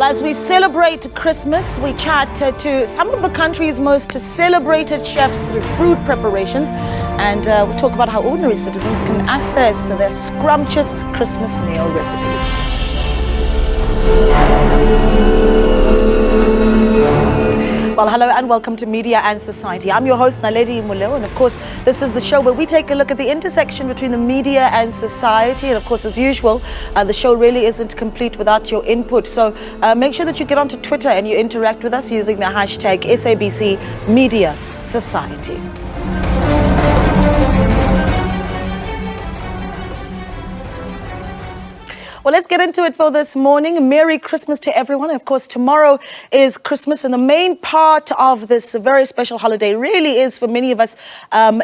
as we celebrate Christmas, we chat to some of the country's most celebrated chefs through food preparations, and we talk about how ordinary citizens can access their scrumptious Christmas meal recipes. Well, hello and welcome to Media and Society. I'm your host, Naledi Muleo, and of course, this is the show where we take a look at the intersection between the media and society. And of course, as usual, the show really isn't complete without your input. So make sure that you get onto Twitter and you interact with us using the hashtag SABC Media Society. Well, let's get into it for this morning. Merry Christmas to everyone. Of course, tomorrow is Christmas, and the main part of this very special holiday really is, for many of us,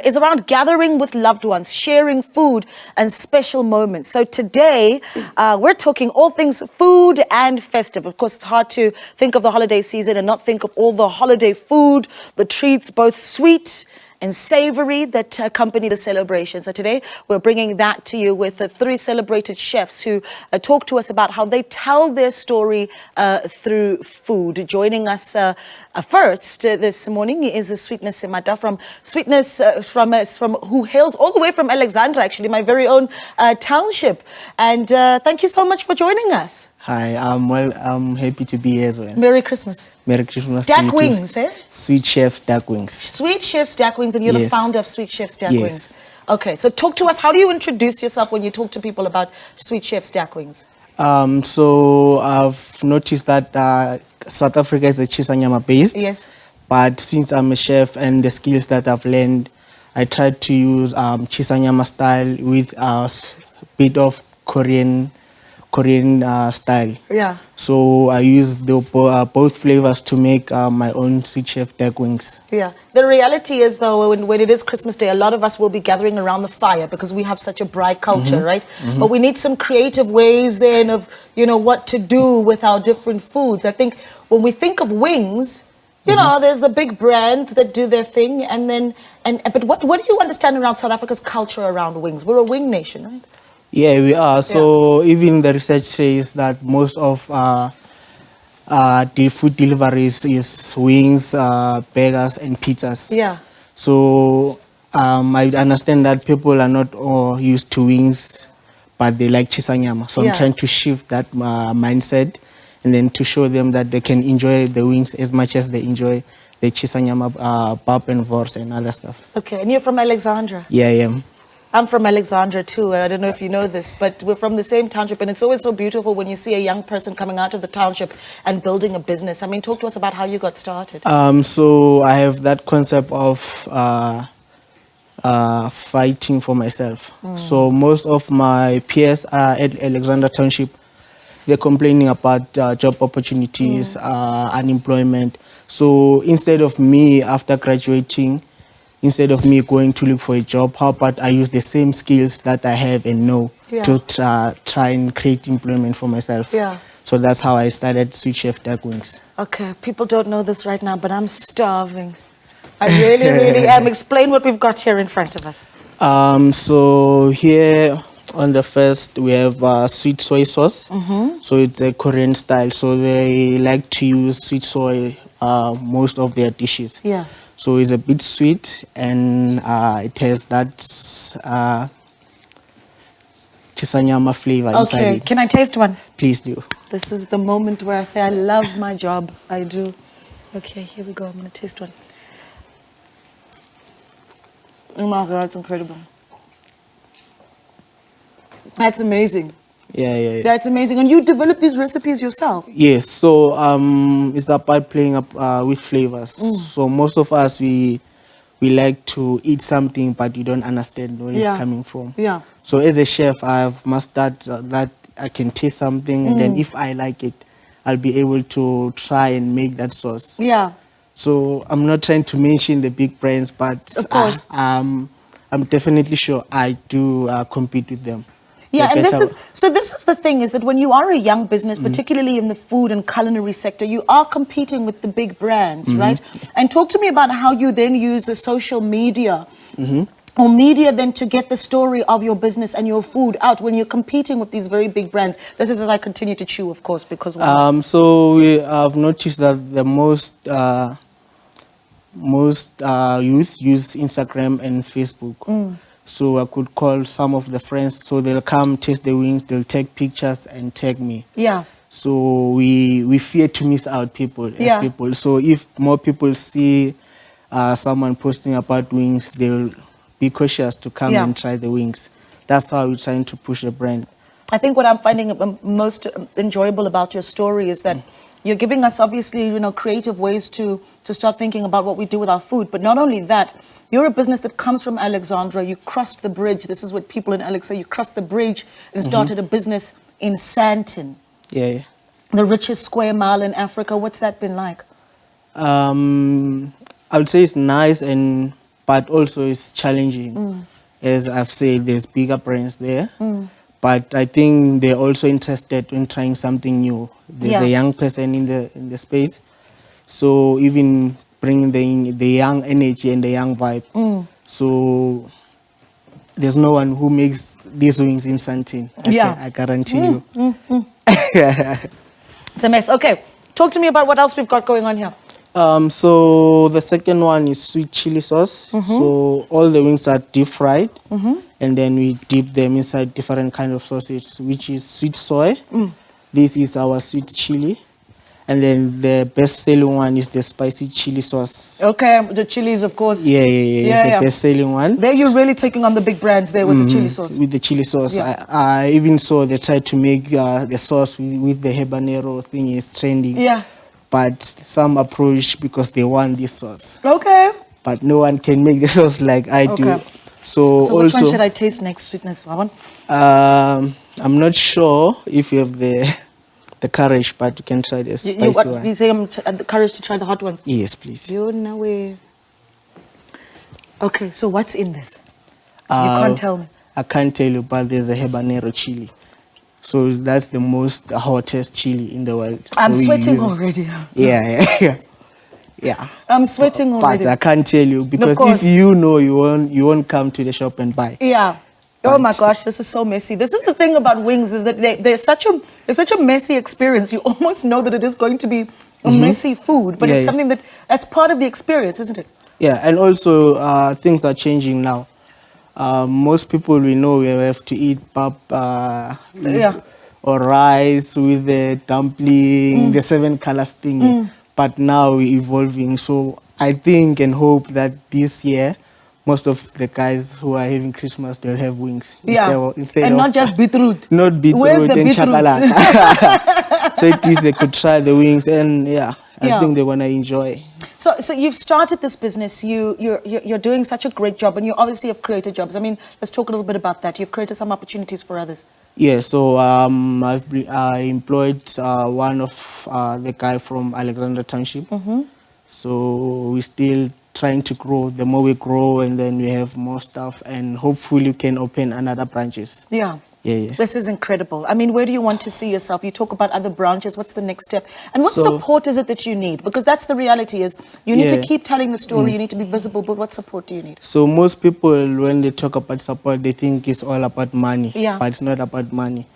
is around gathering with loved ones, sharing food and special moments. So today, we're talking all things food and festive. Of course, it's hard to think of the holiday season and not think of all the holiday food, the treats, both sweet and savory, that accompany the celebration. So today we're bringing that to you with three celebrated chefs who talk to us about how they tell their story through food. Joining us first this morning is Sweetness Semata from Sweetness, from who hails all the way from Alexandra, actually my very own township. And thank you so much for joining us. Hi, I'm happy to be here as well. Merry Christmas. Merry Christmas. Duck Wings, eh? Sweet Chef's Duck Wings. Sweet Chef's Duck Wings, and you're the founder of Sweet Chef's Duck Yes. Wings. Okay, so talk to us. How do you introduce yourself when you talk to people about Sweet Chef's Duck Wings? So I've noticed that South Africa is a Chisanyama based. Yes. But since I'm a chef and the skills that I've learned, I tried to use Chisanyama style with a bit of Korean style. Yeah. So I used both flavors to make my own Sweet Chef Duck Wings. Yeah. The reality is, though, when it is Christmas Day, a lot of us will be gathering around the fire because we have such a bright culture, right? Mm-hmm. But we need some creative ways then of, what to do with our different foods. I think when we think of wings, you know, there's the big brands that do their thing, but what do you understand around South Africa's culture around wings? We're a wing nation, right? Yeah, we are. So even the research says that most of the food deliveries is wings, burgers, and pizzas. Yeah. So I understand that people are not all used to wings, but they like chisanyama. So I'm trying to shift that mindset, and then to show them that they can enjoy the wings as much as they enjoy the chisanyama, pap and wors and other stuff. Okay, and you're from Alexandra? Yeah, I am. I'm from Alexandra too. I don't know if you know this, but we're from the same township, and it's always so beautiful when you see a young person coming out of the township and building a business. I mean, talk to us about how you got started. So I have that concept of fighting for myself. So most of my peers are at Alexandra Township. They're complaining about job opportunities, unemployment. So instead of me, after graduating, instead of me going to look for a job, how about I use the same skills that I have and know to try and create employment for myself. Yeah. So that's how I started Sweet Chef Duck Wings. Okay, people don't know this right now, but I'm starving. I really, really am. Explain what we've got here in front of us. So here on the first, we have sweet soy sauce. So it's a Korean style. So they like to use sweet soy most of their dishes. Yeah. So it's a bit sweet, and it has that chisanyama flavor inside it. Okay, can I taste one? Please do. This is the moment where I say I love my job. I do. Okay, here we go. I'm going to taste one. Oh my God, it's incredible. That's amazing. Yeah. That's amazing. And you develop these recipes yourself? Yes. So it's about playing up with flavors. So most of us, we like to eat something, but you don't understand where it's coming from. Yeah. So as a chef, I've mastered that I can taste something, and then if I like it, I'll be able to try and make that sauce. Yeah. So I'm not trying to mention the big brands, but of course, I'm definitely sure I do compete with them. Yeah, and this is the thing, is that when you are a young business, particularly in the food and culinary sector, you are competing with the big brands, right? And talk to me about how you then use social media or media then to get the story of your business and your food out when you're competing with these very big brands? This is as I continue to chew, of course, because So we have noticed that the most youth use Instagram and Facebook. So I could call some of the friends, so they'll come taste the wings, they'll take pictures and tag me. Yeah. So we fear to miss out people as people. So if more people see someone posting about wings, they'll be cautious to come and try the wings. That's how we're trying to push the brand. I think what I'm finding most enjoyable about your story is that you're giving us, obviously, creative ways to start thinking about what we do with our food. But not only that, you're a business that comes from Alexandra. You crossed the bridge. This is what people in Alex say. You crossed the bridge and started a business in Sandton. Yeah. The richest square mile in Africa. What's that been like? I would say it's nice, but also it's challenging. As I've said, there's bigger brands there. But I think they're also interested in trying something new. There's a young person in the space, so even bringing the young energy and the young vibe. So there's no one who makes these wings in Sandton. I guarantee you. It's a mess. Okay, talk to me about what else we've got going on here. So the second one is sweet chili sauce. So all the wings are deep fried, and then we dip them inside different kind of sauces, which is sweet soy. This is our sweet chili, and then the best selling one is the spicy chili sauce. Okay, the chilies, of course. Yeah. It's the best selling one. There you're really taking on the big brands there with the chili sauce. With the chili sauce, I even saw they tried to make the sauce with the habanero thing is trending. Yeah. But some approach because they want this sauce. Okay. But no one can make the sauce like I do. So also, which one should I taste next, Sweetness? One? I'm not sure if you have the courage, but you can try this. You say the courage to try the hot ones? Yes, please. You know it. Okay, so what's in this? You can't tell me. I can't tell you, but there's a habanero chili. So that's the most hottest chili in the world. I'm sweating already. Yeah. I'm sweating already. But I can't tell you because if you know, you won't come to the shop and buy. Yeah. Oh my gosh, this is so messy. This is the thing about wings, is that they're such a messy experience. You almost know that it is going to be a messy food, but it's something that's part of the experience, isn't it? Yeah, and also things are changing now. Most people we know we have to eat pap or rice with the dumpling, the 7 colors thing. But now we're evolving. So I think and hope that this year, most of the guys who are having Christmas, they'll have wings. Instead and of, not just beetroot. Not beetroot. Where's the and chocolate. So at least they could try the wings, and I think they're gonna enjoy. So you've started this business. You're doing such a great job, and you obviously have created jobs. I mean, let's talk a little bit about that. You've created some opportunities for others. Yeah. So I employed one of the guy from Alexandra Township. So we're still trying to grow. The more we grow, and then we have more stuff, and hopefully we can open another branches. Yeah. This is incredible. I mean, where do you want to see yourself? You talk about other branches. What's the next step? And what support is it that you need? Because that's the reality, is you need to keep telling the story. You need to be visible. But what support do you need? So most people, when they talk about support, they think it's all about money. But it's not about money.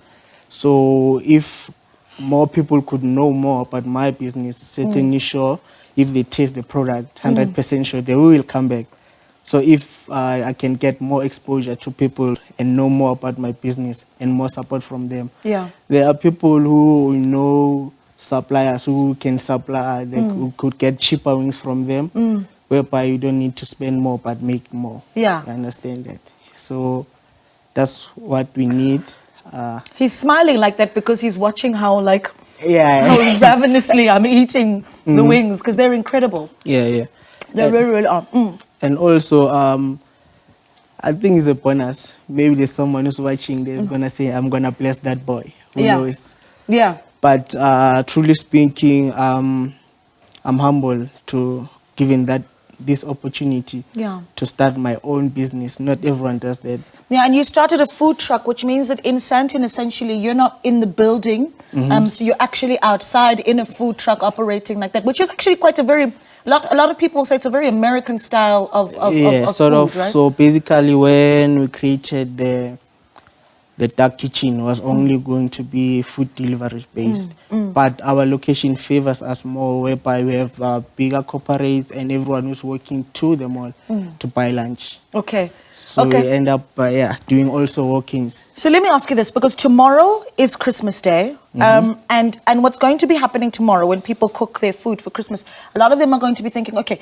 So if more people could know more about my business, certainly sure, if they taste the product, 100% sure, they will come back. So if I can get more exposure to people and know more about my business and more support from them. There are people who know suppliers who can supply, who could get cheaper wings from them, whereby you don't need to spend more but make more. I understand that. So that's what we need. He's smiling like that because he's watching how how ravenously I'm eating the wings, because they're incredible. They really, really are. And also, I think it's a bonus. Maybe there's someone who's watching, they're going to say, I'm going to bless that boy. Who knows? But truly speaking, I'm humble to given this opportunity to start my own business. Not everyone does that. And you started a food truck, which means that in Sandton, essentially, you're not in the building. So you're actually outside in a food truck operating like that, which is actually quite a very A lot of people say it's a very American style of sort food, of. right? So basically, when we created the dark kitchen was only going to be food delivery based, but our location favors us more, whereby we have bigger corporates and everyone who's working to the mall to buy lunch. Okay. So Okay. we end up doing also walk-ins. So let me ask you this, because tomorrow is Christmas Day, and what's going to be happening tomorrow when people cook their food for Christmas, a lot of them are going to be thinking, okay,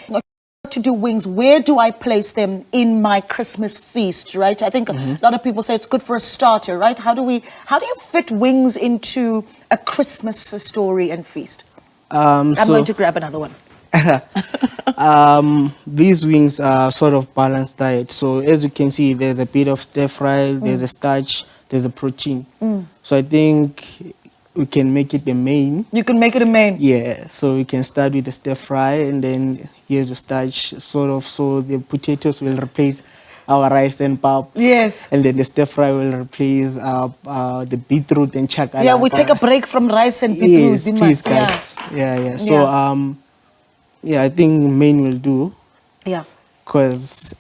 to do wings, where do I place them in my Christmas feast, right? I think a lot of people say it's good for a starter, right? How do you fit wings into a Christmas story and feast? I'm going to grab another one. These wings are sort of balanced diet. So as you can see, there's a bit of stir fry, there's a starch, there's a protein. So I think we can make it the main. You can make it a main. Yeah, so we can start with the stir fry, and then here's the starch, sort of, so the potatoes will replace our rice and pap. Yes. And then the stir fry will replace the beetroot and chakalaka. Yeah, we take a break from rice and beetroot. Yes, please, guys. Yeah. So, I think main will do. Yeah. Because,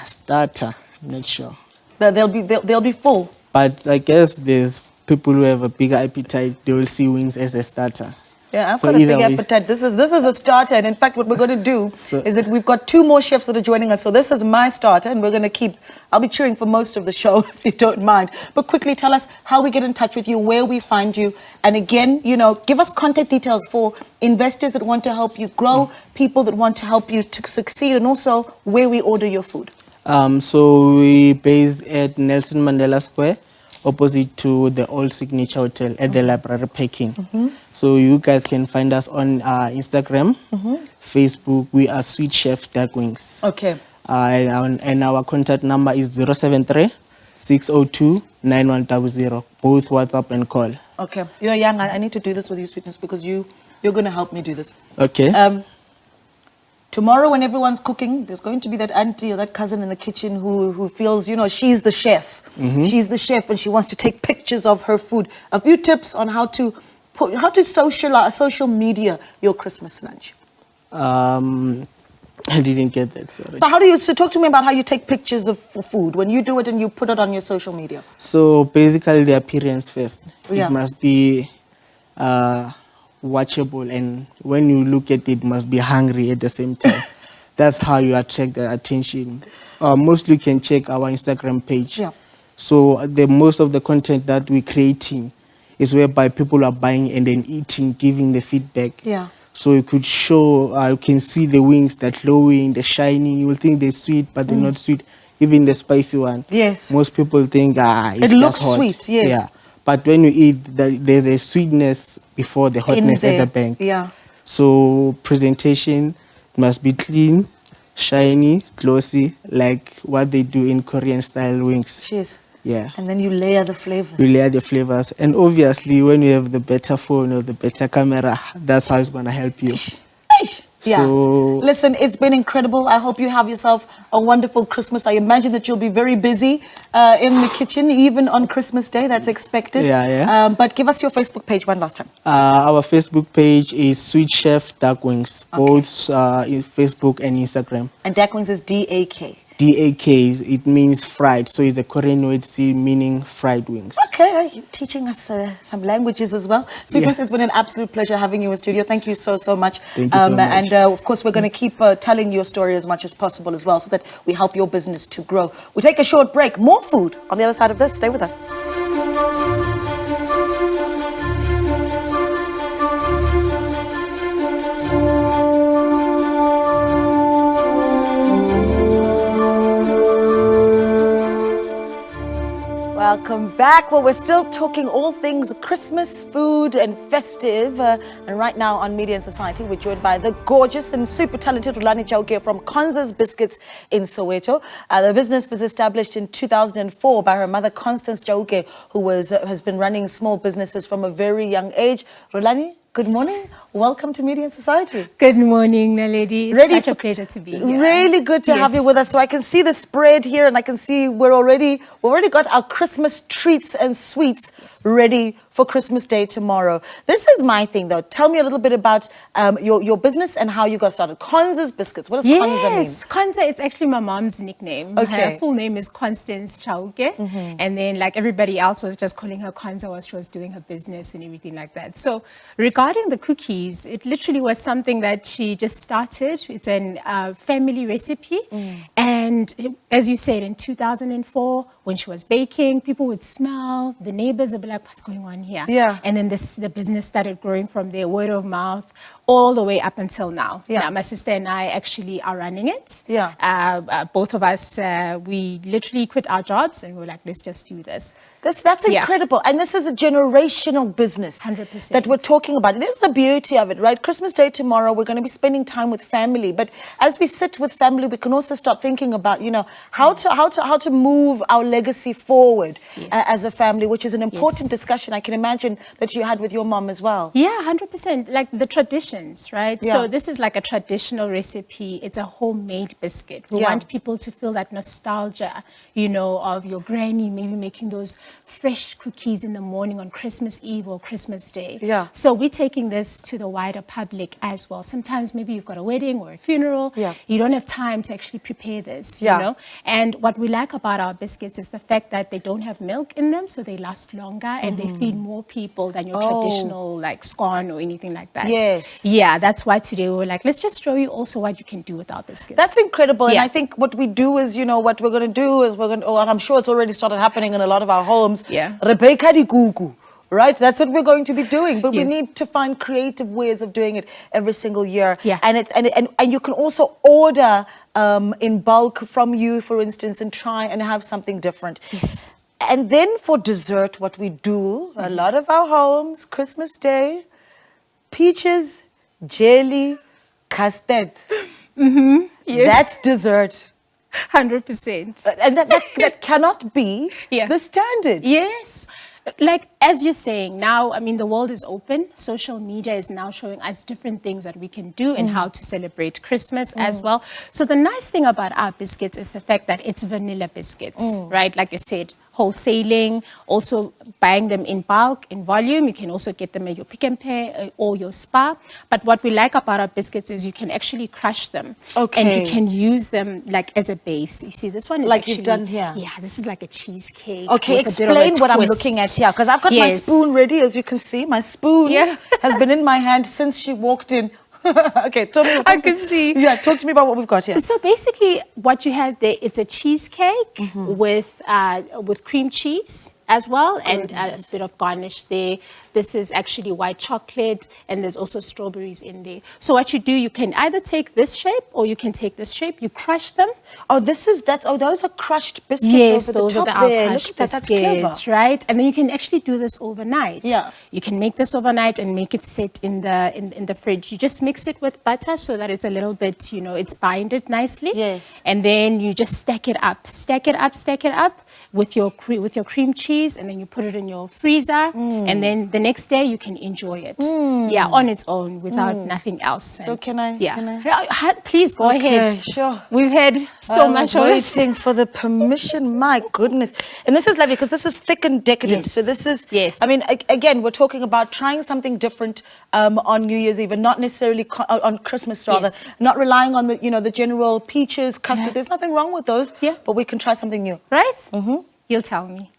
starter, I'm not sure. They'll be full. But I guess there's people who have a bigger appetite, they will see wings as a starter. Yeah, I've got a big appetite. This is a starter, and in fact, what we're going to do is that we've got 2 more chefs that are joining us. So this is my starter, and we're going to I'll be cheering for most of the show, if you don't mind. But quickly tell us how we get in touch with you, where we find you, and again, give us contact details for investors that want to help you grow, people that want to help you to succeed, and also where we order your food. So we based at Nelson Mandela Square, opposite to the old Signature Hotel at the Library Parking. So you guys can find us on Instagram, Facebook. We are Sweet Chef Dark Wings. Okay. And our contact number is 073-602-9100. Both WhatsApp and call. Okay. You're young. I need to do this with you, Sweetness, because you're going to help me do this. Okay. Tomorrow, when everyone's cooking, there's going to be that auntie or that cousin in the kitchen who feels, she's the chef. She's the chef, and she wants to take pictures of her food. A few tips on how to social media your Christmas lunch. I didn't get that, sorry. So talk to me about how you take pictures of food when you do it and you put it on your social media. So basically the appearance first. Yeah. It must be watchable, and when you look at it must be hungry at the same time. That's how you attract the attention. Mostly you can check our Instagram page. Yeah. So most of the content that we're creating is whereby people are buying and then eating, giving the feedback. Yeah. So you could show, you can see the wings, they're glowing, they're shining. You will think they're sweet, but they're not sweet. Even the spicy one. Yes. Most people think, it's it looks just hot. sweet, yes. Yeah. But when you eat, there's a sweetness before the hotness at the bank. Yeah. So presentation must be clean, shiny, glossy, like what they do in Korean style wings. Cheers. Yeah. And then you layer the flavors. You layer the flavors. And obviously, when you have the better phone or the better camera, that's how it's going to help you. Yeah. So, listen, it's been incredible. I hope you have yourself a wonderful Christmas. I imagine that you'll be very busy in the kitchen, even on Christmas Day. That's expected. Yeah. But give us your Facebook page one last time. Our Facebook page is Sweet Chef Dark Wings, both in Facebook and Instagram. And Dark Wings is D-A-K. D-A-K, it means fried. So it's a Korean word meaning fried wings. Okay, you're teaching us some languages as well. Sweetness, it's been an absolute pleasure having you in studio. Thank you so much. Thank you so much. And of course, we're going to keep telling your story as much as possible as well, so that we help your business to grow. We'll take a short break. More food on the other side of this. Stay with us. Welcome back. Well, we're still talking all things Christmas, food and festive. And right now on Media and Society, we're joined by the gorgeous and super talented Rulani Chauke from Konza's Biscuits in Soweto. The business was established in 2004 by her mother, Constance Chauke, who has been running small businesses from a very young age. Rulani, good morning. Welcome to Media and Society. Good morning, Naledi. It's such a pleasure to be here. Really good to have you with us. So I can see the spread here, and I can see we've already got our Christmas treats and sweets ready for Christmas Day tomorrow. This is my thing, though. Tell me a little bit about your business and how you got started. Konza's Biscuits. What does Konza mean? Yes, Konza, it's actually my mom's nickname. Okay. Her full name is Constance Chauke. And then like everybody else was just calling her Konza while she was doing her business and everything like that. So regarding the cookies, it literally was something that she just started. It's a family recipe. And as you said, in 2004, when she was baking, people would smell, the neighbors would be like, what's going on here? Yeah. And then the business started growing from there, word of mouth, all the way up until now. Yeah. Now, my sister and I actually are running it. Yeah. Both of us, we literally quit our jobs and we were like, let's just do this. That's incredible. And this is a generational business 100%. that we're talking about. This is the beauty of it, right? Christmas Day tomorrow, we're going to be spending time with family. But as we sit with family, we can also start thinking about, how to move our legacy forward as a family, which is an important discussion I can imagine that you had with your mom as well. Yeah, 100%. Like the traditions, right? Yeah. So this is like a traditional recipe. It's a homemade biscuit. We want people to feel that nostalgia, of your granny maybe making those fresh cookies in the morning on Christmas Eve or Christmas Day. Yeah. So we're taking this to the wider public as well. Sometimes maybe you've got a wedding or a funeral. Yeah. You don't have time to actually prepare this, Yeah. you know. And what we like about our biscuits is the fact that they don't have milk in them, so they last longer and they feed more people than your traditional like scone or anything like that. Yes. Yeah, that's why today we were like, let's just show you also what you can do with our biscuits. That's incredible. And Yeah. I think what we do is, what we're going to do is and I'm sure it's already started happening in a lot of our homes. Yeah. Rebecca di Gugu, right? That's what we're going to be doing. But we Yes. need to find creative ways of doing it every single year. Yeah. And you can also order in bulk from you, for instance, and try and have something different. Yes. And then for dessert, what we do, a lot of our homes, Christmas Day, peaches, jelly, custard. Yes. That's dessert. 100%. And that cannot be Yeah. the standard. Yes. Like, as you're saying, now, I mean, the world is open. Social media is now showing us different things that we can do and how to celebrate Christmas as well. So the nice thing about our biscuits is the fact that it's vanilla biscuits, right? Like you said, wholesaling, also buying them in bulk, in volume. You can also get them at your Pick n Pay or your Spar. But what we like about our biscuits is you can actually crush them. Okay. And you can use them like as a base. You see, this one is Like actually, you've done here. Yeah, this is like a cheesecake. Okay, with a bit of a explain what I'm twist. looking at here, because I've got my Yes. spoon ready, as you can see. My spoon Yeah. has been in my hand since she walked in. Okay, tell me. I can see. Yeah, talk to me about what we've got here. So basically, what you have there, it's a cheesecake with cream cheese as well, and a bit of garnish there. This is actually white chocolate, and there's also strawberries in there. So what you do, you can either take this shape or you can take this shape. You crush them. Those are crushed biscuits Yes, over those the are top our there. crushed Look at that, that's clever. biscuits, right? And then you can actually do this overnight. Yeah. You can make this overnight and make it sit in the fridge. You just mix it with butter so that it's a little bit, it's binded nicely. Yes. And then you just stack it up with your cream cheese, and then you put it in your freezer, and then the next day you can enjoy it. Yeah, on its own without nothing else. So can I? Please go ahead. Sure. We've had so much of it. waiting for the permission. My goodness. And this is lovely because this is thick and decadent. Yes. So this is, Yes. I mean, again, we're talking about trying something different on New Year's Eve and not necessarily on Christmas, rather. Yes. Not relying on the general peaches, custard. Yeah. There's nothing wrong with those. Yeah. But we can try something new. Right? You'll tell me.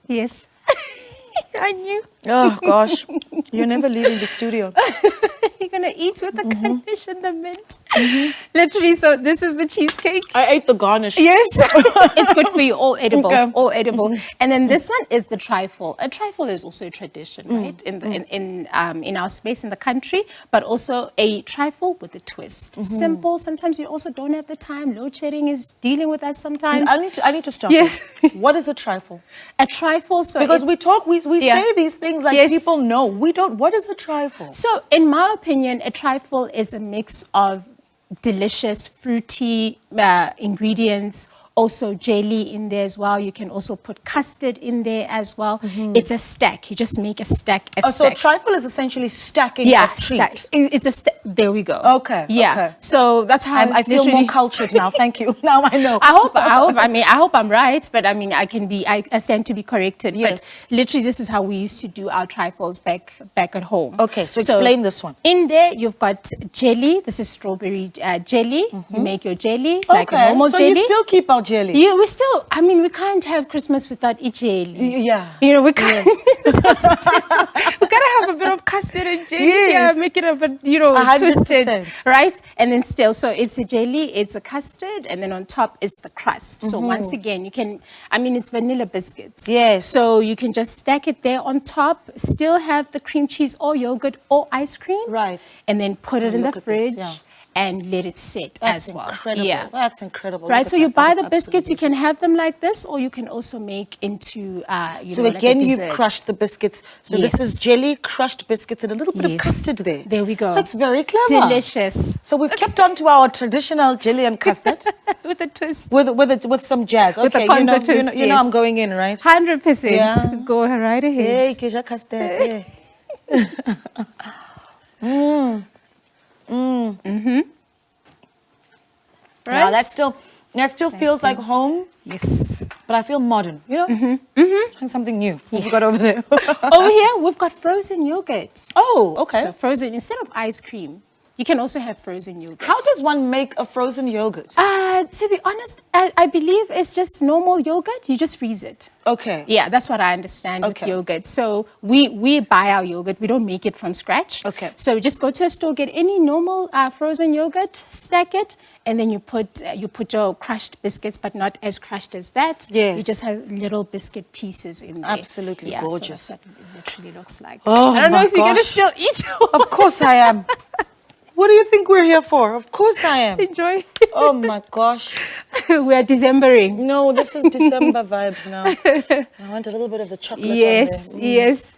Yes. I knew. Oh, gosh. You're never leaving the studio. You're going to eat with the garnish and the mint. Literally, so this is the cheesecake. I ate the garnish. Yes. It's good for you, all edible. Okay. All edible. And then this one is the trifle. A trifle is also a tradition, right? In our space in the country, but also a trifle with a twist. Simple. Sometimes you also don't have the time. Load shedding is dealing with us sometimes. I need to stop. Yes. you. What is a trifle? A trifle, so Because it's- we Yeah. say these things like Yes. people know. We don't. What is a trifle? So, in my opinion, a trifle is a mix of delicious, fruity ingredients also jelly in there as well. You can also put custard in there as well. It's a stack. You just make a stack. So trifle is essentially stacking of treats. It's a there we go. Okay. Yeah. Okay. So that's how I feel more cultured now. Thank you. Now I know. I hope I'm right, but I mean, I stand to be corrected. Yes. But literally, this is how we used to do our trifles back at home. Okay, so explain this one. In there, you've got jelly. This is strawberry jelly. You make your jelly like a normal so jelly. you still keep our jelly? We still, I mean, we can't have Christmas without jelly. Yeah. You know, we can't. We gotta have a bit of custard and jelly. Yes. Yeah, make it a bit, 100%. twisted, right? And then still, so it's a jelly, it's a custard, and then on top is the crust. So once again, you can, I mean, it's vanilla biscuits. Yes. So you can just stack it there on top, still have the cream cheese or yogurt or ice cream. Right. And then put it in the Look at this, fridge. yeah. And let it sit That's as well. incredible. Yeah. That's incredible. Right, Look so at you that. buy That the is biscuits, you absolutely can have them like this, or you can also make into, So like again, a you've dessert. crushed the biscuits. So this is Yes. jelly, crushed biscuits, and a little bit of Yes. custard there. There we go. That's very clever. Delicious. So we've kept on to our traditional jelly and custard With a twist. with some jazz. With Okay, a Ponza twist, you know yes. I'm going in, right? 100%. Yeah. Go right ahead. Hey, Keisha custard. Yeah. Right? Yeah, that still feels like home, Yes. but I feel modern. Trying something new. What have you got over there? Over here, we've got frozen yogurt. Oh, okay. So frozen, instead of ice cream, you can also have frozen yogurt. How does one make a frozen yogurt? To be honest, I believe it's just normal yogurt. You just freeze it. Okay. Yeah, that's what I understand Okay. with yogurt. So we buy our yogurt. We don't make it from scratch. Okay. So just go to a store, get any normal frozen yogurt, stack it, and then you put your crushed biscuits, but not as crushed as that. Yes. You just have little biscuit pieces in there. Absolutely yeah, gorgeous. So that's what it literally looks like. Oh, I don't know my if you're gonna gosh. still eat. Of course I am. What do you think we're here for? Of course I am. Enjoy. Oh my gosh. We are Decembering. No, this is December vibes now. I want a little bit of the chocolate Yes, on there. yes.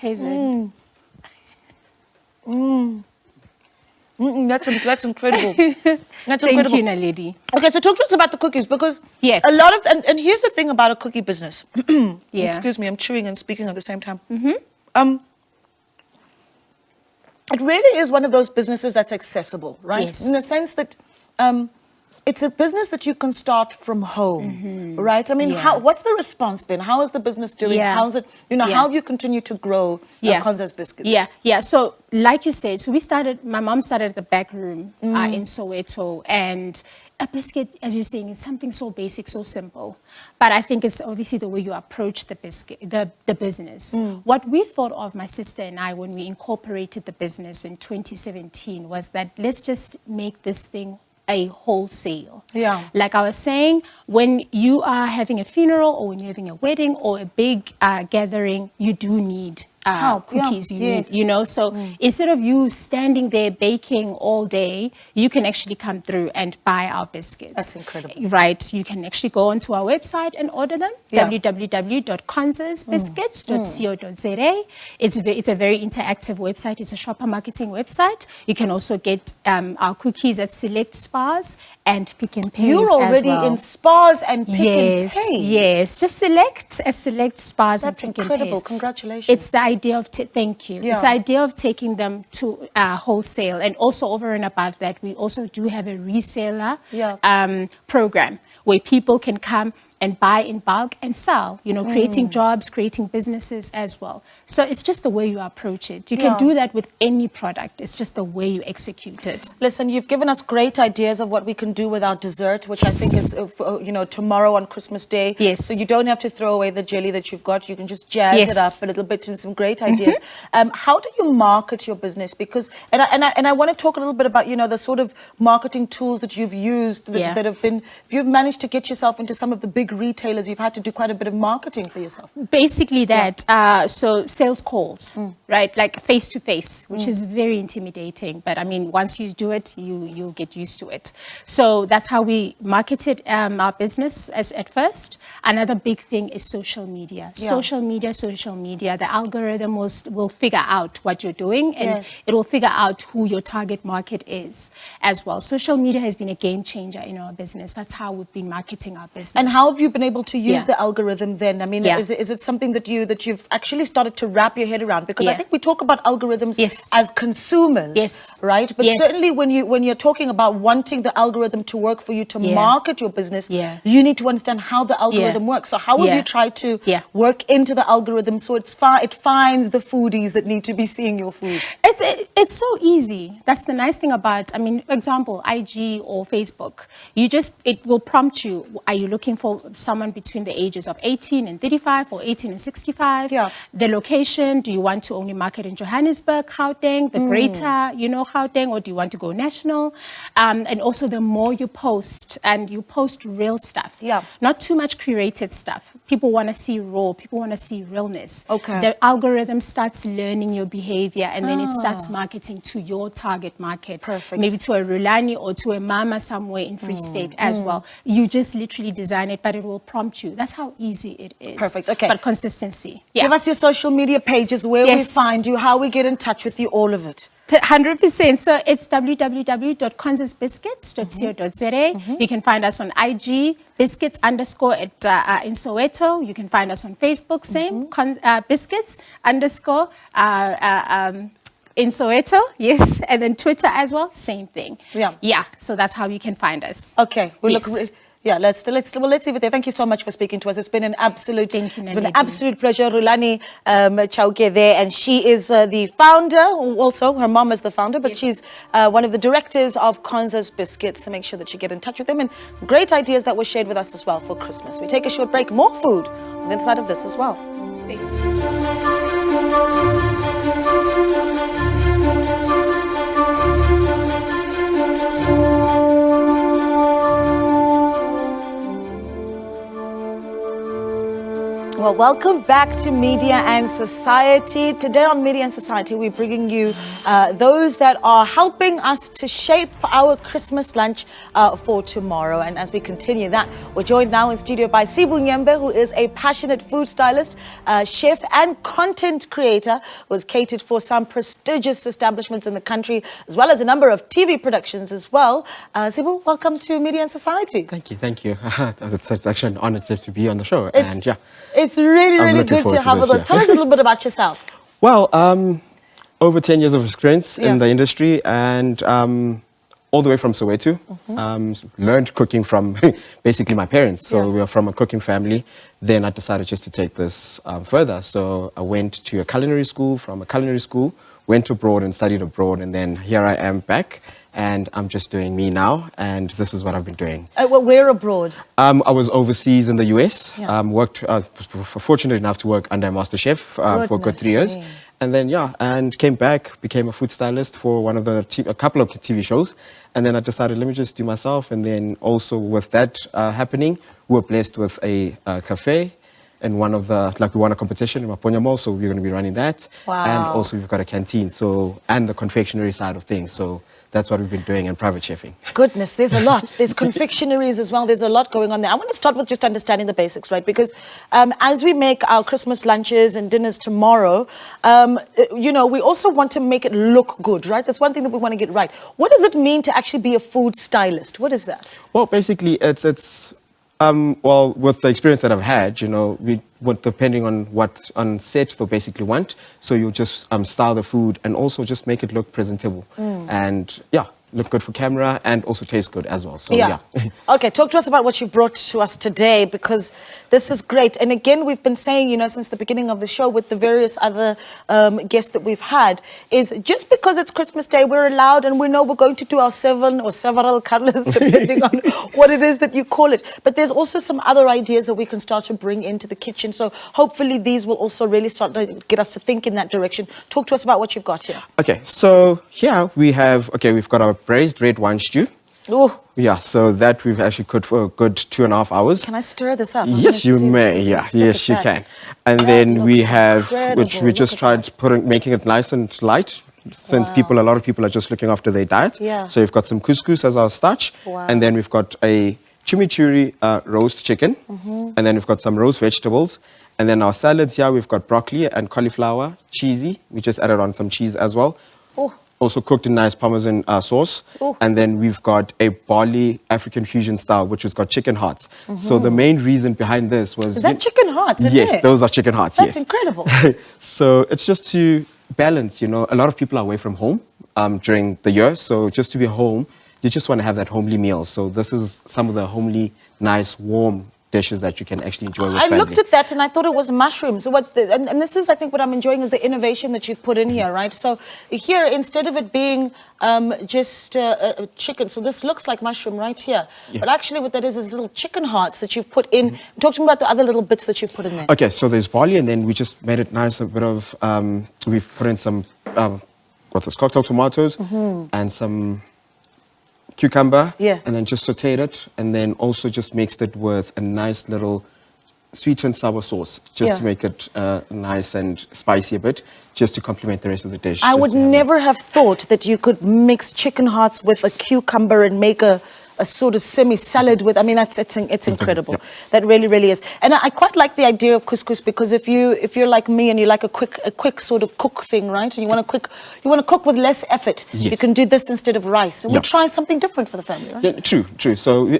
Heaven. That's incredible. That's Thank incredible. you, Naledi. Okay, so talk to us about the cookies, because Yes. a lot of and here's the thing about a cookie business. Yeah. Excuse me, I'm chewing and speaking at the same time. It really is one of those businesses that's accessible, right? Yes. In the sense that it's a business that you can start from home, right? I mean, Yeah. what's the response been? How is the business doing? Yeah. How's it? Yeah. How have you continued to grow Konza's Biscuits? Yeah. So, like you said, my mom started at the back room in Soweto, and a biscuit, as you're saying, is something so basic, so simple. But I think it's obviously the way you approach the biscuit, the business. What we thought of, my sister and I, when we incorporated the business in 2017, was that let's just make this thing a wholesale. Yeah. Like I was saying, when you are having a funeral or when you're having a wedding or a big gathering, you do need cookies. Yes. So instead of you standing there baking all day, you can actually come through and buy our biscuits. That's incredible. Right. You can actually go onto our website and order them. Yeah. www.konzasbiscuits.co.za. It's a very interactive website. It's a shopper marketing website. You can also get our cookies at select spas and Pick and Pays. You're already as well. in spas and Pick and Pay. Yes, just select spas That's and Pick and incredible. Pays. Congratulations. It's the idea of thank you. Yeah. It's the idea of taking them to wholesale, and also over and above that, we also do have a reseller program where people can come and buy in bulk and sell, creating jobs, creating businesses as well. So it's just the way you approach it. You can do that with any product. It's just the way you execute it. Listen, you've given us great ideas of what we can do with our dessert, which I think is, tomorrow on Christmas Day. Yes. So you don't have to throw away the jelly that you've got. You can just jazz Yes. it up a little bit in some great ideas. How do you market your business? Because, and I want to talk a little bit about, the sort of marketing tools that you've used that have been, you've managed to get yourself into some of the big big retailers, you've had to do quite a bit of marketing for yourself. Basically that, so sales calls, right? Like face to face, which is very intimidating. But I mean, once you do it, you'll get used to it. So that's how we marketed our business at first. Another big thing is social media. Yeah. Social media. The algorithm will figure out what you're doing, and Yes. it will figure out who your target market is as well. Social media has been a game changer in our business. That's how we've been marketing our business. And how have you been able to use Yeah. the algorithm then? I mean, Yeah. is it something that you've actually started to wrap your head around? Because I Yeah. think we talk about algorithms Yes. as consumers, Yes. right? But Yes. certainly when you're talking about wanting the algorithm to work for you to Yeah. market your business, Yeah. you need to understand how the algorithm works. So how have Yeah. you tried to Yeah. work into the algorithm so it finds the foodies that need to be seeing your food? It's so easy. That's the nice thing about, I mean, example, IG or Facebook. It will prompt you, are you looking for someone between the ages of 18 and 35 or 18 and 65? Yeah. The location, do you want to only market in Johannesburg, Gauteng, the greater, Gauteng, or do you want to go national? And also the more you post, and you post real stuff. Yeah. Not too much curated stuff. People want to see raw, people want to see realness. Okay. The algorithm starts learning your behavior, and then it starts marketing to your target market. Perfect. Maybe to a Rulani or to a mama somewhere in Free State as well. You just literally design it, but it will prompt you. That's how easy it is. Perfect, okay. But consistency. Yeah. Give us your social media pages, where we Yes. find you, how we get in touch with you, all of it. 100%. So it's www.consisbiscuits.co.za. You can find us on IG, biscuits _ in Soweto. You can find us on Facebook, same, biscuits _ in Soweto, yes. And then Twitter as well, same thing. Yeah. Yeah, so that's how you can find us. Okay, we Yes. look. Yeah, let's leave it there. Thank you so much for speaking to us. It's been an absolute, Thank you, it's been an Naledi. absolute pleasure. Rulani Chauke there, and she is the founder. Also, her mom is the founder, but Yes. she's one of the directors of Konza's Biscuits. So make sure that you get in touch with them, and great ideas that were shared with us as well for Christmas. We take a short break. More food on the other side of this as well. Thank you. Well, welcome back to Media and Society. Today on Media and Society, we're bringing you those that are helping us to shape our Christmas lunch for tomorrow. And as we continue that, we're joined now in studio by Sibu Nyembe, who is a passionate food stylist, chef and content creator, who has catered for some prestigious establishments in the country, as well as a number of TV productions as well. Sibu, welcome to Media and Society. Thank you. It's actually an honor to be on the show. It's really, I'm really looking good to forward to have this, with us. yeah. Tell us a little bit about yourself. Well, over 10 years of experience Yeah. in the industry, and all the way from Soweto. Learned cooking from basically my parents. So Yeah. we were from a cooking family. Then I decided just to take this further. So I went to a culinary school. From a culinary school, went abroad and studied abroad. And then here I am back. And I'm just doing me now. And this is what I've been doing. Well, we're abroad. I was overseas in the US. Yeah. Worked, fortunate enough to work under a master chef for a good Goodness 3 years. me. And then, and came back, became a food stylist for one of a couple of TV shows. And then I decided, let me just do myself. And then also with that happening, we were blessed with a cafe. And we won a competition in Maponya Mall, so we're going to be running that. Wow. And also we've got a canteen, and the confectionery side of things. So that's what we've been doing in private chefing. Goodness, there's a lot. There's confectionaries as well. There's a lot going on there. I want to start with just understanding the basics, right? Because as we make our Christmas lunches and dinners tomorrow, we also want to make it look good, right? That's one thing that we want to get right. What does it mean to actually be a food stylist? What is that? Well, basically, it's with the experience that I've had, depending on what on set they'll basically want. So you'll just style the food and also just make it look presentable. And look good for camera and also taste good as well. So yeah. Okay, talk to us about what you brought to us today, because this is great. And again, we've been saying, since the beginning of the show with the various other guests that we've had, is just because it's Christmas Day, we're allowed, and we know we're going to do our seven or several colors, depending on what it is that you call it. But there's also some other ideas that we can start to bring into the kitchen. So hopefully these will also really start to get us to think in that direction. Talk to us about what you've got here. Okay, so here we've got our braised red wine stew. Oh, Yeah, so that we've actually cooked for a good 2.5 hours. can I stir this up? I'm Yes, gonna you see may. this. Yeah, Look yes, at you that. can. And That then we looks have, which we incredible. just Look at tried making it nice and light, since Wow. a lot of people are just looking after their diet. Yeah. So we've got some couscous as our starch, Wow. and then we've got a chimichurri roast chicken, Mm-hmm. and then we've got some roast vegetables, and then our salads here we've got broccoli and cauliflower, cheesy. We just added on some cheese as well. Oh. Also cooked in nice Parmesan sauce. Oh. And then we've got a barley African fusion style, which has got chicken hearts. So the main reason behind this was... Is that chicken hearts in Yes, there? those are chicken hearts, That's yes. incredible. So it's just to balance, a lot of people are away from home during the year. So just to be home, you just want to have that homely meal. So this is some of the homely, nice, warm dishes that you can actually enjoy with I family. looked at that and I thought it was mushrooms. So and this is, I think, what I'm enjoying is the innovation that you've put in here, right? So here, instead of it being just chicken, so this looks like mushroom right here. Yeah. But actually what that is little chicken hearts that you've put in. Talk to me about the other little bits that you've put in there. Okay, so there's barley, and then we just made it nice. A bit of, we've put in some, what's this, cocktail tomatoes and some cucumber. Yeah. And then just sauteed it, and then also just mixed it with a nice little sweet and sour sauce, just Yeah. to make it nice and spicy a bit, just to complement the rest of the dish. I just would to have never have thought that you could mix chicken hearts with a cucumber and make a sort of semi-salad with. I mean, it's incredible. Yeah. That really, really is. And I quite like the idea of couscous, because if you're like me and you like a quick sort of cook thing, right? And you want to cook with less effort. Yes. You can do this instead of rice. And Yeah. we try something different for the family, right? Yeah, true. So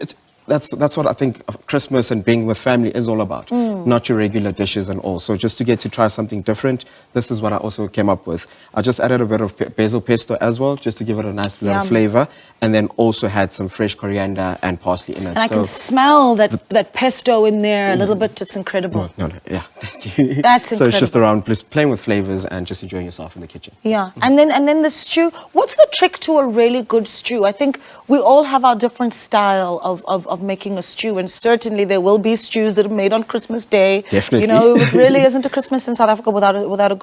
that's what I think Christmas and being with family is all about. Not your regular dishes and all. So just to get to try something different, this is what I also came up with. I just added a bit of basil pesto as well, just to give it a nice little Yum. flavor, and then also had some fresh coriander and parsley in it. And I can smell that pesto in there a little bit. It's incredible. No, yeah, thank you. That's So it's just incredible. around just playing with flavors and just enjoying yourself in the kitchen. Yeah, and then the stew. What's the trick to a really good stew? I think we all have our different style of making a stew, and certainly there will be stews that are made on Christmas Day. Definitely. It really isn't a Christmas in South Africa without a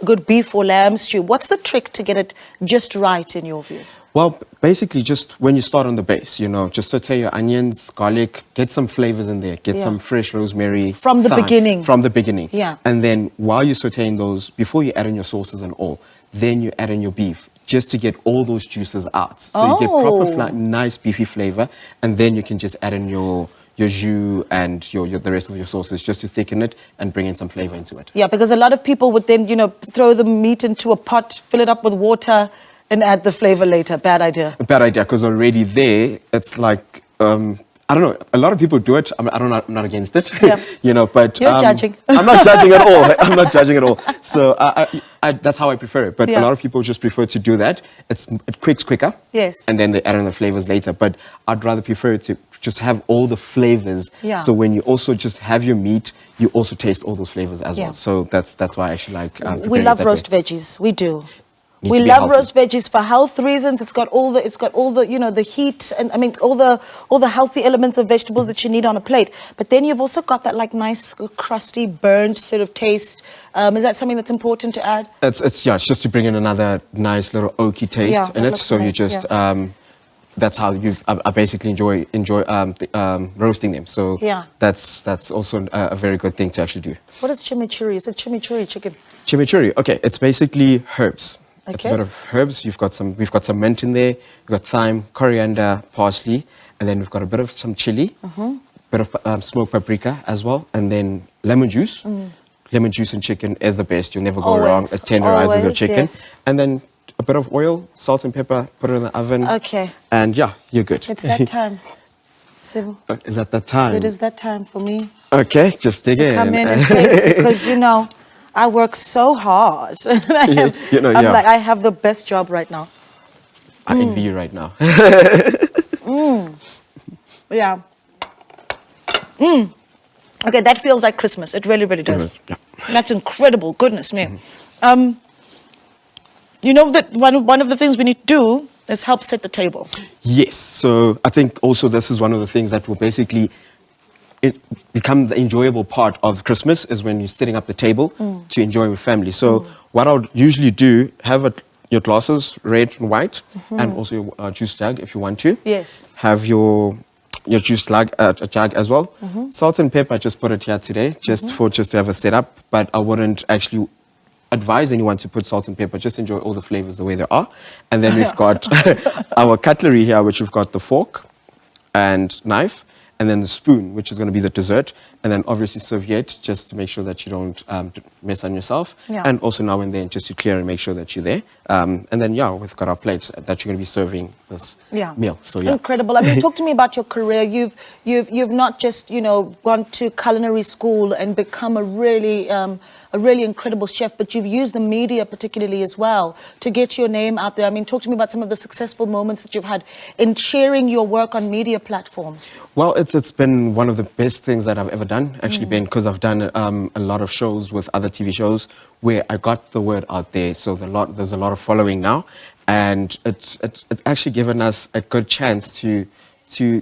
good beef or lamb stew. What's the trick to get it just right in your view? Well, basically, just when you start on the base, just saute your onions, garlic, get some flavors in there, get Yeah. some fresh rosemary. From the thyme, beginning. From the beginning. Yeah. And then while you're sauteing those, before you add in your sauces and all, then you add in your beef, just to get all those juices out. So you get Oh. proper, nice beefy flavor, and then you can just add in your jus and the rest of your sauces, just to thicken it and bring in some flavor into it. Yeah, because a lot of people would then throw the meat into a pot, fill it up with water, and add the flavor later. Bad idea. A bad idea, because already there, it's like, I don't know, a lot of people do it. I'm not against it, Yeah. but... You're judging. I'm not judging at all. I'm not judging at all. So that's how I prefer it. But Yeah. a lot of people just prefer to do that. It cooks quicker. Yes. And then they add in the flavors later. But I'd rather prefer to just have all the flavors. Yeah. So when you also just have your meat, you also taste all those flavors as Yeah. well. So that's why I actually like preparing We it love that roast way. veggies. We do. Need We to be love healthy. roast veggies for health reasons. It's got all the the heat, and I mean all the healthy elements of vegetables that you need on a plate. But then you've also got that like nice crusty burnt sort of taste. Is that something that's important to add? It's just to bring in another nice little oaky taste Yeah, in that it. looks So you nice, just yeah. that's how I basically enjoy roasting them. So Yeah. that's also a very good thing to actually do. What is chimichurri? Is it chimichurri chicken? Chimichurri, okay, it's basically herbs. It's a Okay. bit of herbs. We've got some mint in there. We've got thyme, coriander, parsley, and then we've got a bit of some chili, bit of smoked paprika as well, and then lemon juice. Lemon juice and chicken is the best. You'll never go wrong. Always, It tenderizes your always, chicken. yes. And then a bit of oil, salt and pepper, put it in the oven. Okay. And yeah, you're good. It's that time. Sibu, Is that the time? it is that time for me Okay, just dig to in. come in and taste, because I work so hard. I'm yeah. like, I have the best job right now. I envy you right now. Yeah. Okay, that feels like Christmas. It really, really does. Yeah. That's incredible. Goodness me. You know that one of the things we need to do is help set the table. Yes, so I think also this is one of the things that will basically become the enjoyable part of Christmas, is when you're setting up the table to enjoy with family. So what I'll usually do, have a your glasses, red and white, and also your juice jug if you want to. Yes. Have your juice jug, jug as well. Salt and pepper, I just put it here today, just to have a setup. But I wouldn't actually advise anyone to put salt and pepper. Just enjoy all the flavors the way they are. And then we've got our cutlery here, which we've got the fork and knife, and then the spoon, which is going to be the dessert, and then obviously serviette, just to make sure that you don't mess on yourself, and also now and then just to clear and make sure that you're there. And then we've got our plates that you're going to be serving this meal. So Incredible. I mean, talk to me about your career. You've not just gone to culinary school and become a really incredible chef, but you've used the media particularly as well to get your name out there. I mean, talk to me about some of the successful moments that you've had in sharing your work on media platforms. Well, it's been one of the best things that I've ever done, actually, Ben, because I've done a lot of shows with other TV shows where I got the word out there. So there's a lot of following now, and it's actually given us a good chance to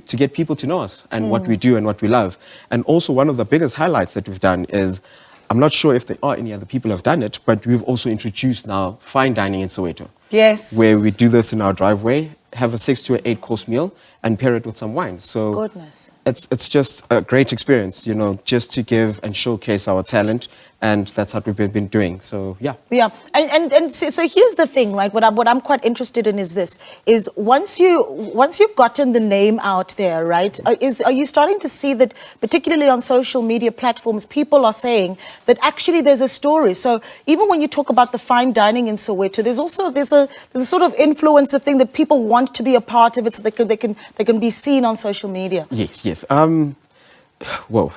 get people to know us and what we do and what we love. And also one of the biggest highlights that we've done is, I'm not sure if there are any other people who have done it, but we've also introduced now fine dining in Soweto. Yes. Where we do this in our driveway, have a 6 to 8 course meal and pair it with some wine. So goodness. It's just a great experience, just to give and showcase our talent, and that's what we've been doing. So yeah. And so here's the thing, right? What I'm quite interested in is this: is once you've gotten the name out there, right? Are you starting to see that, particularly on social media platforms, people are saying that actually there's a story? So even when you talk about the fine dining in Soweto, there's a sort of influencer thing that people want to be a part of it, so they can be seen on social media. Yes. Whoa.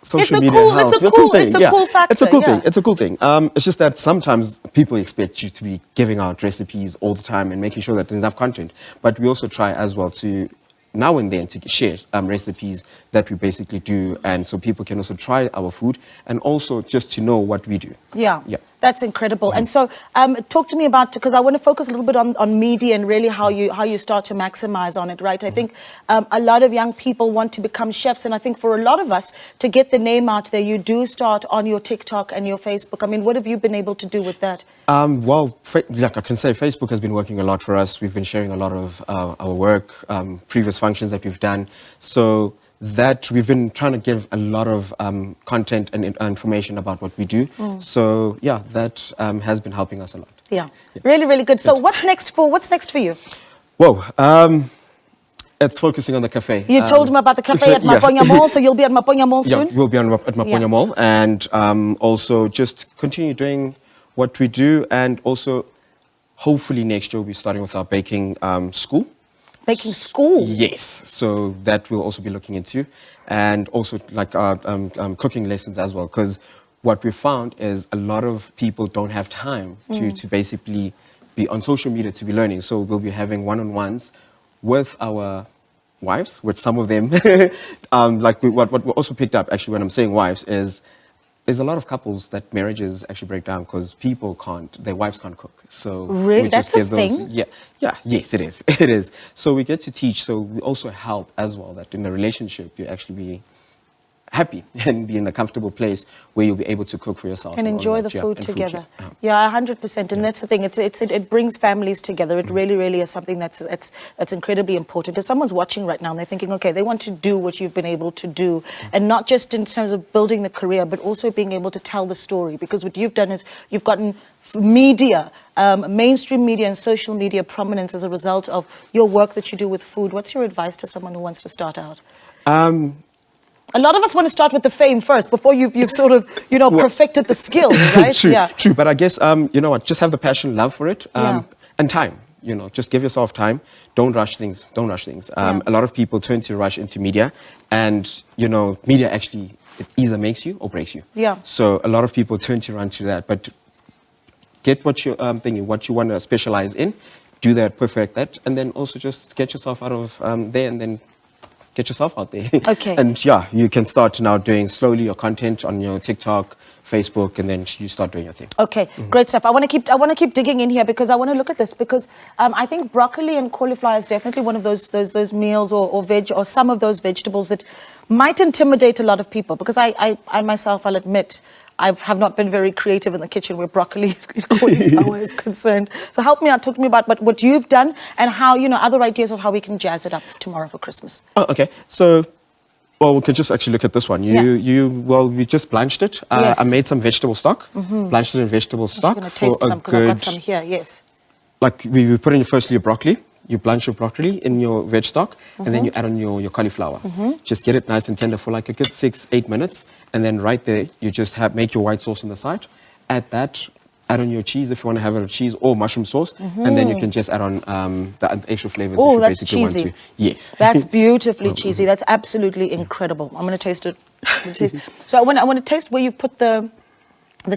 Social It's a media cool- helps. it's a cool- it's a cool factor, It's a cool yeah. thing. It's a cool thing. It's just that sometimes people expect you to be giving out recipes all the time and making sure that there's enough content. But we also try as well to now and then to share recipes that we basically do, and so people can also try our food and also just to know what we do. Yeah. That's incredible. And so talk to me about, because I want to focus a little bit on media and really how you start to maximize on it, right? I think a lot of young people want to become chefs, and I think for a lot of us to get the name out there, you do start on your TikTok and your Facebook. I mean, what have you been able to do with that? Well, like I can say, Facebook has been working a lot for us. We've been sharing a lot of our work, previous functions that we've done. So that we've been trying to give a lot of content and information about what we do. So that has been helping us a lot. Yeah. Really, really good. So what's next for you? Whoa. It's focusing on the cafe. You told me about the cafe at Maponya Mall, so you'll be at Maponya Mall soon? Yeah, we'll be at Maponya Mall, and also just continue doing what we do, and also hopefully next year we'll be starting with our baking school. Baking school? Yes, so that we'll also be looking into, and also like cooking lessons as well, because what we found is a lot of people don't have time to basically be on social media to be learning. So we'll be having one-on-ones with our wives, with some of them. What we also picked up, actually, when I'm saying wives, is there's a lot of couples that marriages actually break down because their wives can't cook. So really? we just That's a give those, thing? Yes, it is. It is. So we get to teach. So we also help as well that in a relationship you actually be happy and be in a comfortable place where you'll be able to cook for yourself and enjoy the food together. 100%. And that's the thing. It brings families together. It really, really is something that's incredibly important. If someone's watching right now and they're thinking, okay, they want to do what you've been able to do, and not just in terms of building the career, but also being able to tell the story. Because what you've done is you've gotten media, mainstream media and social media prominence as a result of your work that you do with food. What's your advice to someone who wants to start out? A lot of us want to start with the fame first before you've sort of, perfected the skill, right? True. But I guess, you know what, just have the passion, love for it, and time. Just give yourself time. Don't rush things. A lot of people tend to rush into media, and, media actually, it either makes you or breaks you. Yeah. So a lot of people turn to run to that, but get what you're thinking, what you want to specialize in, do that, perfect that, and then also just get yourself out of there, and then get yourself out there. Okay. And you can start now doing slowly your content on your TikTok, Facebook, and then you start doing your thing. Okay, great stuff. I want to keep digging in here because I want to look at this, because I think broccoli and cauliflower is definitely one of those meals or veg or some of those vegetables that might intimidate a lot of people, because I myself, I'll admit, I have not been very creative in the kitchen where broccoli cauliflower is concerned. So help me out, talk to me about what you've done and how, other ideas of how we can jazz it up tomorrow for Christmas. Oh, okay. So, well, we can just actually look at this one. We just blanched it. Yes. I made some vegetable stock, blanched it in vegetable stock. I'm going to taste some because I've got some here, yes. Like we put in firstly your broccoli. You blanch your broccoli in your veg stock, and then you add on your cauliflower. Just get it nice and tender for like a good 6-8 minutes, and then right there you just make your white sauce on the side. Add that. Add on your cheese if you want to have a cheese or mushroom sauce, and then you can just add on the extra flavors if you that's basically cheesy. want to. Yes. That's beautifully cheesy. That's absolutely incredible. I'm going to taste it. So I want to taste where you put the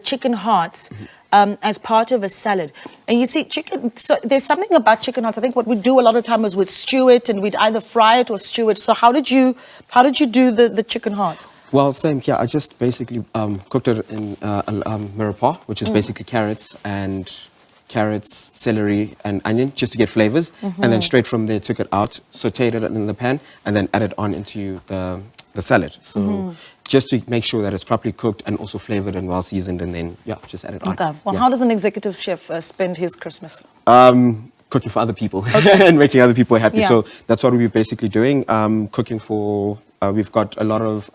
chicken hearts as part of a salad. And you see, chicken, so there's something about chicken hearts. I think what we do a lot of time is we'd stew it, and we'd either fry it or stew it. So how did you do the chicken hearts? Well, same here. I just basically cooked it in mirepoix, which is basically carrots, celery, and onion, just to get flavors. And then straight from there, took it out, sauteed it in the pan, and then added on into the salad. So just to make sure that it's properly cooked and also flavored and well seasoned, and then just add it on. Okay. Well, how does an executive chef spend his Christmas? Cooking for other people and making other people happy. Yeah. So that's what we're basically doing. Cooking for, we've got a lot of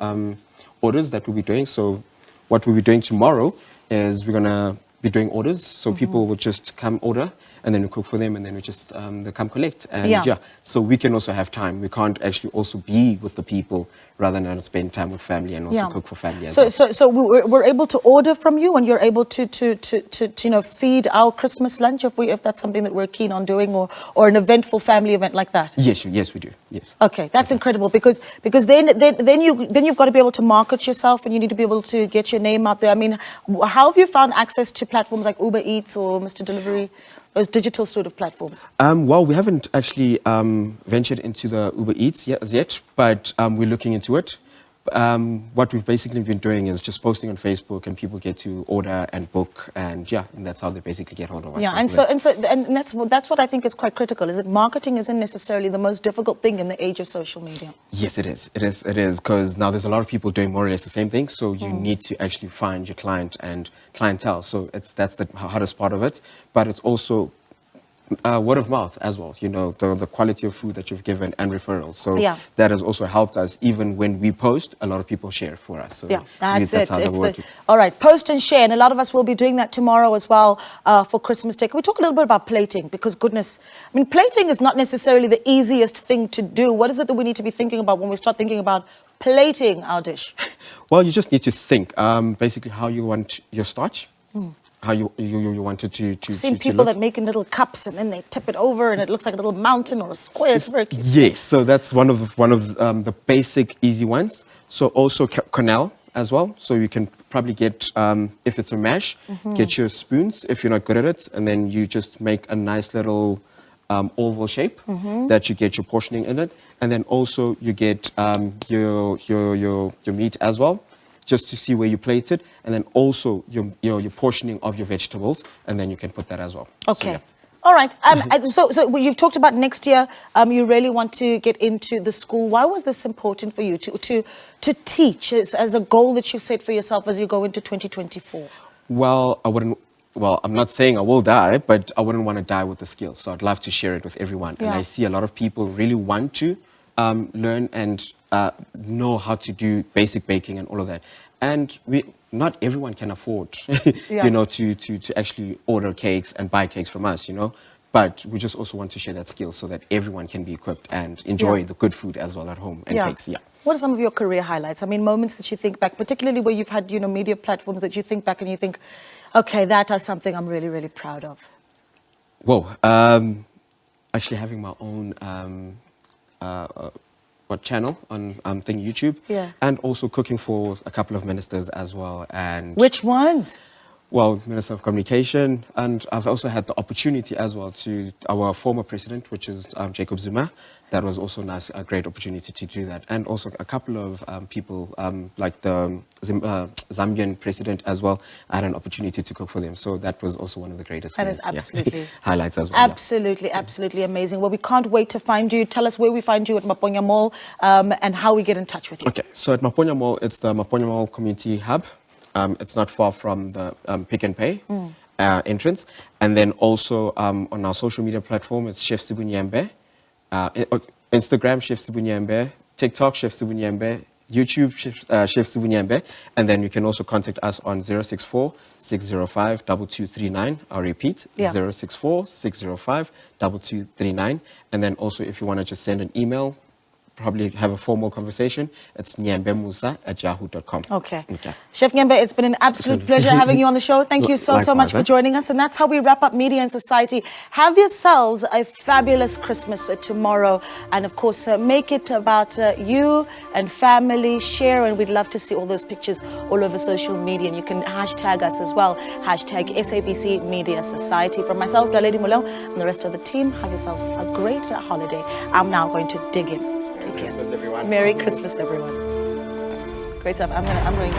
orders that we'll be doing. So what we'll be doing tomorrow is we're going to be doing orders. So people will just come order, and then we cook for them, and then we just they come collect. And so we can also have time. We can't actually also be with the people rather than spend time with family and also cook for family as well. So we're able to order from you, and you're able to feed our Christmas lunch if that's something that we're keen on doing, or an eventful family event like that. Yes, we do. Yes. Okay, that's incredible because then you've got to be able to market yourself, and you need to be able to get your name out there. I mean, how have you found access to platforms like Uber Eats or Mr. Delivery? Those digital sort of platforms? Well, we haven't actually ventured into the Uber Eats yet, but we're looking into it. What we've basically been doing is just posting on Facebook, and people get to order and book, and that's how they basically get hold of us. Yeah, and that's what I think is quite critical. Is that marketing isn't necessarily the most difficult thing in the age of social media? Yes, it is. It is because now there's a lot of people doing more or less the same thing. So you need to actually find your client and clientele. So that's the hardest part of it, but it's also word of mouth as well, the quality of food that you've given and referrals. So that has also helped us. Even when we post, a lot of people share for us. So that's it. How all right, post and share. And a lot of us will be doing that tomorrow as well for Christmas Day. Can we talk a little bit about plating? Because goodness, I mean, plating is not necessarily the easiest thing to do. What is it that we need to be thinking about when we start thinking about plating our dish? Well, you just need to think basically how you want your starch. How you wanted to I've seen people that make in little cups, and then they tip it over, and it looks like a little mountain or a square. It's very cute. Yes, so that's one of the basic easy ones. So also quenelle as well. So you can probably get, if it's a mash, get your spoons if you're not good at it, and then you just make a nice little oval shape that you get your portioning in it, and then also you get your meat as well, just to see where you plate it, and then also your portioning of your vegetables, and then you can put that as well. Okay. So, all right. So you've talked about next year. You really want to get into the school. Why was this important for you to teach as a goal that you've set for yourself as you go into 2024? Well, I'm not saying I will die, but I wouldn't want to die with the skill. So I'd love to share it with everyone. And I see a lot of people really want to learn and know how to do basic baking and all of that. And not everyone can afford, to actually order cakes and buy cakes from us, But we just also want to share that skill so that everyone can be equipped and enjoy the good food as well at home and cakes. Yeah. What are some of your career highlights? I mean, moments that you think back, particularly where you've had, media platforms that you think back and you think, okay, that is something I'm really, really proud of. Whoa. Actually having my own channel on YouTube, and also cooking for a couple of ministers as well. And which ones? Well, Minister of Communication, and I've also had the opportunity as well to our former president, which is Jacob Zuma. That was also nice, a great opportunity to do that. And also a couple of people, like the Zambian president as well, I had an opportunity to cook for them. So that was also one of the greatest absolutely highlights as well. Absolutely amazing. Well, we can't wait to find you. Tell us where we find you at Maponya Mall and how we get in touch with you. Okay, so at Maponya Mall, it's the Maponya Mall Community Hub. It's not far from the Pick and Pay entrance. And then also on our social media platform, it's Chef Sibunyembe. Instagram, Chef Sibunyembe. TikTok, Chef Sibunyembe. YouTube, Chef Sibunyembe. And then you can also contact us on 064-605-2239. I'll repeat, 064-605-2239. And then also if you want to just send an email, probably have a formal conversation, it's nyembemusa@yahoo.com. Okay. Chef Nyembe, it's been an absolute pleasure having you on the show. Thank you so much for joining us. And that's how we wrap up Media and Society. Have yourselves a fabulous Christmas tomorrow. And of course, make it about you and family. Share, and we'd love to see all those pictures all over social media. And you can hashtag us as well. Hashtag SABC Media Society. From myself, Lady Mulong, and the rest of the team, have yourselves a great holiday. I'm now going to dig in. Merry Christmas, everyone. Merry Christmas, everyone. Great stuff. I'm going.